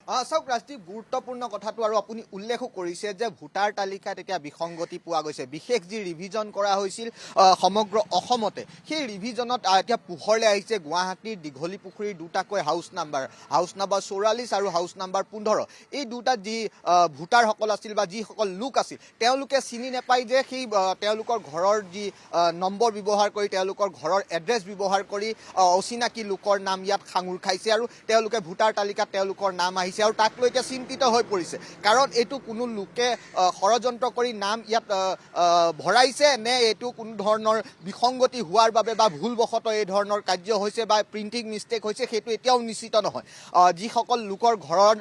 চাওক ৰাজদীপ, গুৰুত্বপূৰ্ণ কথাটো আৰু আপুনি উল্লেখো কৰিছে যে ভোটাৰ তালিকাত এতিয়া বিসংগতি পোৱা গৈছে। বিশেষ যি ৰিভিজন কৰা হৈছিল সমগ্ৰ অসমতে, সেই ৰিভিজনত এতিয়া পোহৰলৈ আহিছে গুৱাহাটীৰ দীঘলী পুখুৰীৰ দুটাকৈ হাউচ নাম্বাৰ 44 আৰু হাউচ নাম্বাৰ 15। এই দুটাত যি ভোটাৰসকল আছিল বা যিসকল লোক আছিল, তেওঁলোকে চিনি নাপায় যে সেই তেওঁলোকৰ ঘৰৰ যি নম্বৰ ব্যৱহাৰ কৰি, তেওঁলোকৰ ঘৰৰ এড্ৰেছ ব্যৱহাৰ কৰি অচিনাকি লোকৰ নাম ইয়াত সাঙুৰ খাইছে আৰু তেওঁলোকে ভোটাৰ তালিকাত তেওঁলোকৰ নাম আহিছে আৰু তাক লৈ এতিয়া চিন্তিত হৈ পৰিছে। কাৰণ এইটো কোনো লোকে ষড়যন্ত্ৰ কৰি নাম ইয়াত ভৰাইছে নে এইটো কোনো ধৰণৰ বিসংগতি হোৱাৰ বাবে বা ভুলবশতঃ এই ধৰণৰ কাৰ্য হৈছে বা প্ৰিণ্টিং মিষ্টেক হৈছে, সেইটো এতিয়াও নিশ্চিত নহয়। যিসকল লোকৰ ঘৰৰ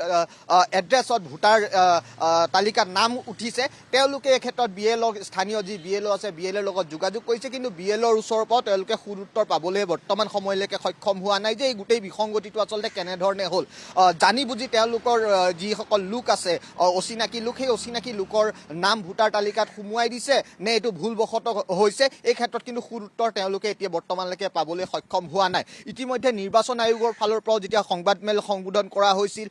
এড্ৰেছত ভোটাৰ তালিকাত নাম উঠিছে, তেওঁলোকে এই ক্ষেত্ৰত BLO, স্থানীয় যি BLO আছে, BLOৰ লগত যোগাযোগ কৰিছে, কিন্তু BLOৰ ওচৰৰ পৰাও তেওঁলোকে সুদুত্তৰ পাবলৈ বৰ্তমান সময়লৈকে সক্ষম হোৱা নাই যে এই গোটেই বিসংগতিটো আচলতে কেনেধৰণে হ'ল। জানি বুজি তেওঁলোকৰ যিসকল লোক আছে, অচিনাকি লোক, সেই অচিনাকি লোকৰ নাম ভোটাৰ তালিকাত সুমুৱাই দিছে নে এইটো ভুলবশতঃ হৈছে, এই ক্ষেত্ৰত কিন্তু সুদুত্তৰ তেওঁলোকে এতিয়া বৰ্তমানলৈকে পাবলৈ সক্ষম হোৱা নাই। ইতিমধ্যে নিৰ্বাচন আয়োগৰ ফালৰ পৰাও যেতিয়া সংবাদমেল সম্বোধন কৰা হৈছিল,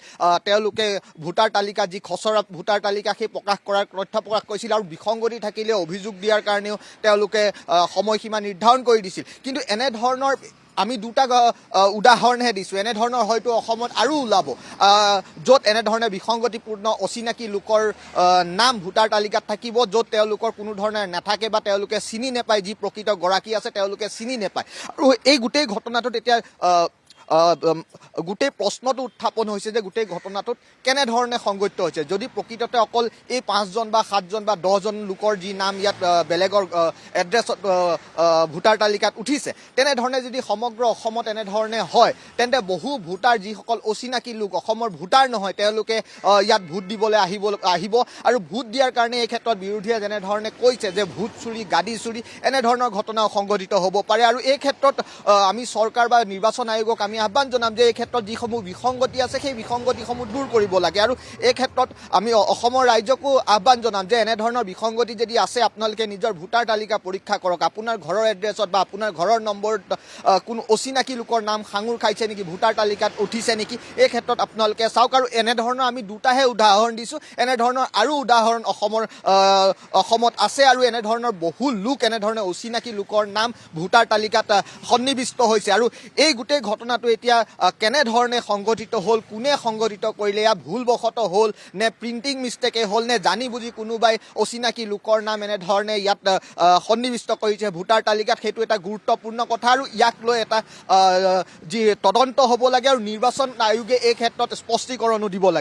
তেওঁলোকে ভোটাৰ তালিকা, যি খচৰা ভোটাৰ তালিকা, সেই প্ৰকাশ কৰাৰ তথ্য প্ৰকাশ কৰিছিল আৰু বিসংগতি থাকিলে অভিযোগ দিয়াৰ কাৰণেও তেওঁলোকে সময়সীমা নিৰ্ধাৰণ কৰি দিছিল। কিন্তু এনেধৰণৰ আমি দুটা উদাহৰণহে দিছোঁ, এনেধৰণৰ হয়তো অসমত আৰু ওলাব য'ত এনেধৰণে বিসংগতিপূৰ্ণ অচিনাকি লোকৰ নাম ভোটাৰ তালিকাত থাকিব, য'ত তেওঁলোকৰ কোনো ধৰণে নাথাকে বা তেওঁলোকে চিনি নাপায়, যি প্ৰকৃত গৰাকী আছে তেওঁলোকে চিনি নাপায়। আৰু এই গোটেই ঘটনাটোত এতিয়া গোটেই প্ৰশ্নটো উত্থাপন হৈছে যে গোটেই ঘটনাটোত কেনেধৰণে সংগঠিত হৈছে। যদি প্ৰকৃততে অকল এই 5জন বা 7জন বা 10জন লোকৰ যি নাম ইয়াত বেলেগৰ এড্ৰেছত ভোটাৰ তালিকাত উঠিছে, তেনেধৰণে যদি সমগ্ৰ অসমত এনেধৰণে হয়, তেন্তে বহু ভোটাৰ, যিসকল অচিনাকি লোক, অসমৰ ভোটাৰ নহয়, তেওঁলোকে ইয়াত ভোট দিবলৈ আহিব আৰু ভোট দিয়াৰ কাৰণে এই ক্ষেত্ৰত বিৰোধীয়ে যেনেধৰণে কৈছে যে ভোট চুৰি, গাদী চুৰি, এনেধৰণৰ ঘটনাও সংঘটিত হ'ব পাৰে। আৰু এই ক্ষেত্ৰত আমি চৰকাৰ বা নিৰ্বাচন আয়োগক আমি আহ্বান জনাম যে এই ক্ষেত্ৰত যিসমূহ বিসংগতি আছে, সেই বিসংগতিসমূহ দূৰ কৰিব লাগে। আৰু এই ক্ষেত্ৰত আমি অসমৰ ৰাইজকো আহ্বান জনাম যে এনেধৰণৰ বিসংগতি যদি আছে, আপোনালোকে নিজৰ ভোটাৰ তালিকা পৰীক্ষা কৰক। আপোনাৰ ঘৰৰ এড্ৰেছত বা আপোনাৰ ঘৰৰ নম্বৰত কোনো অচিনাকি লোকৰ নাম সাঙুৰ খাইছে নেকি, ভোটাৰ তালিকাত উঠিছে নেকি, এই ক্ষেত্ৰত আপোনালোকে চাওক। আৰু এনেধৰণৰ আমি দুটাহে উদাহৰণ দিছোঁ, এনেধৰণৰ আৰু উদাহৰণ অসমত আছে আৰু এনেধৰণৰ বহু লোক, এনেধৰণে অচিনাকি লোকৰ নাম ভোটাৰ তালিকাত সন্নিৱিষ্ট হৈছে। আৰু এই গোটেই ঘটনাটো এতিয়া কেনেধৰণে সংঘটিত হ'ল, কোনে সংঘটিত কৰিলে, ইয়াত ভুলবশতঃ হ'ল নে প্ৰিণ্টিং মিষ্টেকে হ'ল নে জানি বুজি কোনোবাই অচিনাকি লোকৰ নাম এনেধৰণে ইয়াত সন্নিৱিষ্ট কৰিছে ভোটাৰ তালিকাত, সেইটো এটা গুৰুত্বপূৰ্ণ কথা। আৰু ইয়াক লৈ এটা যি তদন্ত হ'ব লাগে আৰু নিৰ্বাচন আয়োগে এই ক্ষেত্ৰত স্পষ্টীকৰণো দিব লাগে।